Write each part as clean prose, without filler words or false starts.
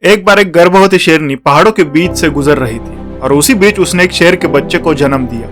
एक बार एक गर्भवती शेरनी पहाड़ों के बीच से गुजर रही थी और उसी बीच उसने एक शेर के बच्चे को जन्म दिया।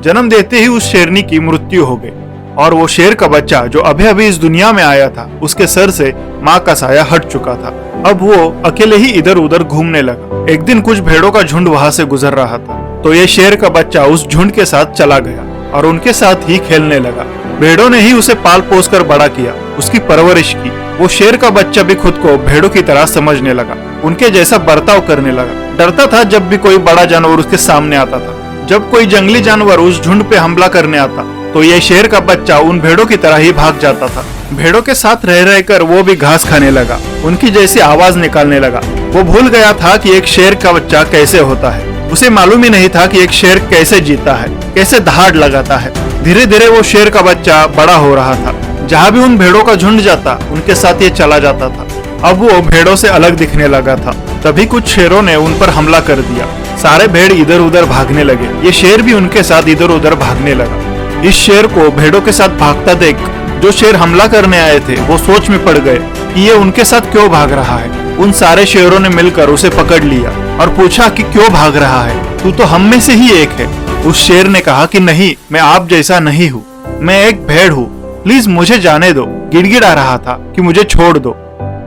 जन्म देते ही उस शेरनी की मृत्यु हो गई और वो शेर का बच्चा जो अभी अभी इस दुनिया में आया था उसके सर से माँ का साया हट चुका था। अब वो अकेले ही इधर उधर घूमने लगा। एक दिन कुछ भेड़ों का झुंड वहां से गुजर रहा था तो ये शेर का बच्चा उस झुंड के साथ चला गया और उनके साथ ही खेलने लगा। भेड़ों ने ही उसे पाल पोस कर बड़ा किया, उसकी परवरिश की। वो शेर का बच्चा भी खुद को भेड़ों की तरह समझने लगा, उनके जैसा बर्ताव करने लगा। डरता था जब भी कोई बड़ा जानवर उसके सामने आता था। जब कोई जंगली जानवर उस झुंड पे हमला करने आता तो ये शेर का बच्चा उन भेड़ों की तरह ही भाग जाता था। भेड़ों के साथ रह रहकर वो भी घास खाने लगा, उनकी जैसी आवाज निकालने लगा। वो भूल गया था कि एक शेर का बच्चा कैसे होता है। उसे मालूम ही नहीं था कि एक शेर कैसे जीता है, कैसे दहाड़ लगाता है। धीरे धीरे वो शेर का बच्चा बड़ा हो रहा था। जहाँ भी उन भेड़ों का झुंड जाता उनके साथ ये चला जाता था। अब वो भेड़ों से अलग दिखने लगा था। तभी कुछ शेरों ने उन पर हमला कर दिया। सारे भेड़ इधर उधर भागने लगे। ये शेर भी उनके साथ इधर उधर भागने लगा। इस शेर को भेड़ों के साथ भागता देख जो शेर हमला करने आए थे वो सोच में पड़ गए कि ये उनके साथ क्यों भाग रहा है। उन सारे शेरों ने मिलकर उसे पकड़ लिया और पूछा कि क्यों भाग रहा है, तू तो हम में से ही एक है। उस शेर ने कहा कि नहीं, मैं आप जैसा नहीं हूँ, मैं एक भेड़ हूँ, प्लीज मुझे जाने दो। गिड़गिड़ा रहा था कि मुझे छोड़ दो।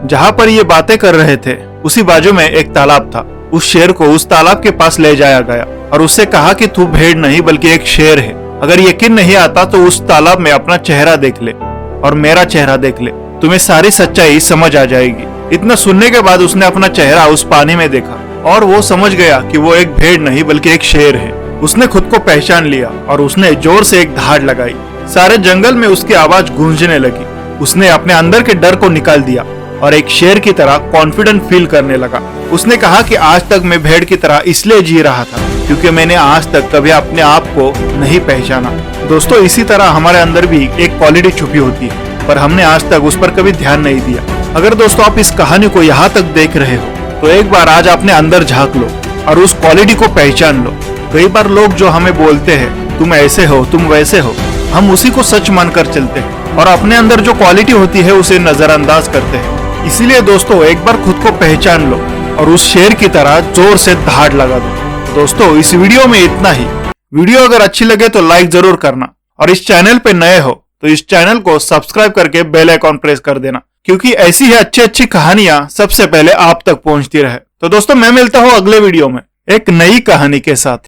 जहाँ पर ये बातें कर रहे थे उसी बाजू में एक तालाब था। उस शेर को उस तालाब के पास ले जाया गया और उससे कहा कि तू भेड़ नहीं बल्कि एक शेर है। अगर यकीन नहीं आता तो उस तालाब में अपना चेहरा देख ले और मेरा चेहरा देख ले, तुम्हें सारी सच्चाई समझ आ जाएगी। इतना सुनने के बाद उसने अपना चेहरा उस पानी में देखा और वो समझ गया कि वो एक भेड़ नहीं बल्कि एक शेर है। उसने खुद को पहचान लिया और उसने जोर से एक दहाड़ लगाई। सारे जंगल में उसकी आवाज गूंजने लगी। उसने अपने अंदर के डर को निकाल दिया और एक शेर की तरह कॉन्फिडेंट फील करने लगा। उसने कहा कि आज तक मैं भेड़ की तरह इसलिए जी रहा था क्योंकि मैंने आज तक कभी अपने आप को नहीं पहचाना। दोस्तों, इसी तरह हमारे अंदर भी एक क्वालिटी छुपी होती है पर हमने आज तक उस पर कभी ध्यान नहीं दिया। अगर दोस्तों आप इस कहानी को यहाँ तक देख रहे हो तो एक बार आज अपने अंदर झांक लो और उस क्वालिटी को पहचान लो। कई बार लोग जो हमें बोलते हैं तुम ऐसे हो, तुम वैसे हो, हम उसी को सच मानकर चलते हैं और अपने अंदर जो क्वालिटी होती है उसे नजरअंदाज करते हैं। इसीलिए दोस्तों एक बार खुद को पहचान लो और उस शेर की तरह जोर से दहाड़ लगा दो। दोस्तों इस वीडियो में इतना ही। वीडियो अगर अच्छी लगे तो लाइक जरूर करना और इस चैनल पे नए हो तो इस चैनल को सब्सक्राइब करके बेल आइकॉन प्रेस कर देना क्योंकि ऐसी ही अच्छी अच्छी कहानियां सबसे पहले आप तक पहुंचती रहे। तो दोस्तों मैं मिलता हूं अगले वीडियो में एक नई कहानी के साथ।